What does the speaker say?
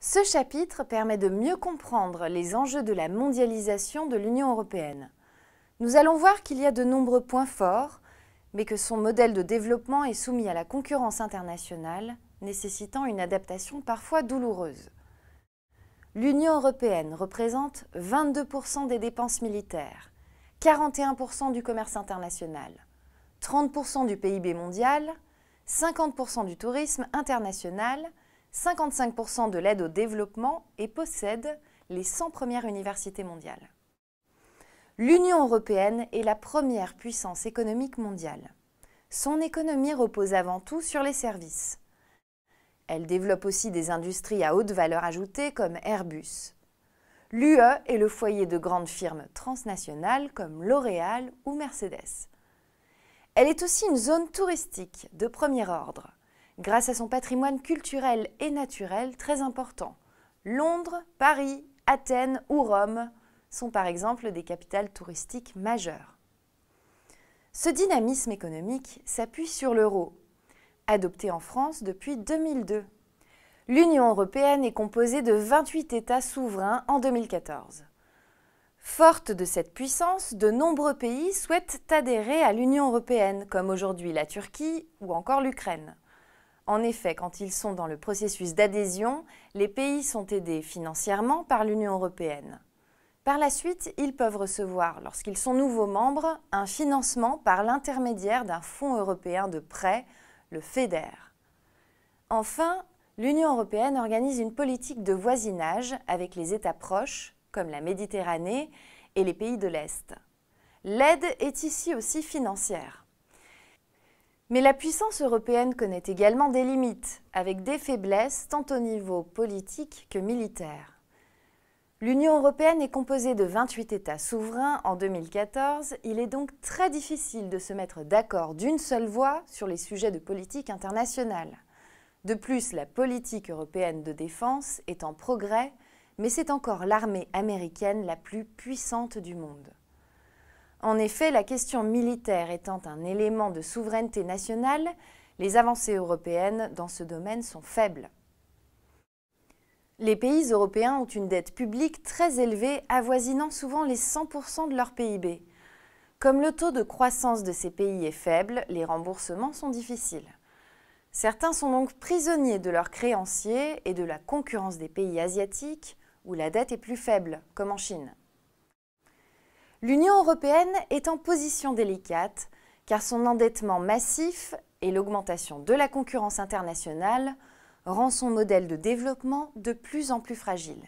Ce chapitre permet de mieux comprendre les enjeux de la mondialisation de l'Union européenne. Nous allons voir qu'il y a de nombreux points forts, mais que son modèle de développement est soumis à la concurrence internationale, nécessitant une adaptation parfois douloureuse. L'Union européenne représente 22% des dépenses militaires, 41% du commerce international, 30% du PIB mondial, 50% du tourisme international, 55% de l'aide au développement et possède les 100 premières universités mondiales. L'Union européenne est la première puissance économique mondiale. Son économie repose avant tout sur les services. Elle développe aussi des industries à haute valeur ajoutée comme Airbus. L'UE est le foyer de grandes firmes transnationales comme L'Oréal ou Mercedes. Elle est aussi une zone touristique de premier ordre, grâce à son patrimoine culturel et naturel très important. Londres, Paris, Athènes ou Rome sont par exemple des capitales touristiques majeures. Ce dynamisme économique s'appuie sur l'euro, adopté en France depuis 2002. L'Union européenne est composée de 28 États souverains en 2014. Forte de cette puissance, de nombreux pays souhaitent adhérer à l'Union européenne, comme aujourd'hui la Turquie ou encore l'Ukraine. En effet, quand ils sont dans le processus d'adhésion, les pays sont aidés financièrement par l'Union européenne. Par la suite, ils peuvent recevoir, lorsqu'ils sont nouveaux membres, un financement par l'intermédiaire d'un fonds européen de prêt, le FEDER. Enfin, l'Union européenne organise une politique de voisinage avec les États proches, comme la Méditerranée et les pays de l'Est. L'aide est ici aussi financière. Mais la puissance européenne connaît également des limites, avec des faiblesses tant au niveau politique que militaire. L'Union européenne est composée de 28 États souverains en 2014. Il est donc très difficile de se mettre d'accord d'une seule voix sur les sujets de politique internationale. De plus, la politique européenne de défense est en progrès, mais c'est encore l'armée américaine la plus puissante du monde. En effet, la question militaire étant un élément de souveraineté nationale, les avancées européennes dans ce domaine sont faibles. Les pays européens ont une dette publique très élevée, avoisinant souvent les 100% de leur PIB. Comme le taux de croissance de ces pays est faible, les remboursements sont difficiles. Certains sont donc prisonniers de leurs créanciers et de la concurrence des pays asiatiques, où la dette est plus faible, comme en Chine. L'Union européenne est en position délicate, car son endettement massif et l'augmentation de la concurrence internationale rend son modèle de développement de plus en plus fragile.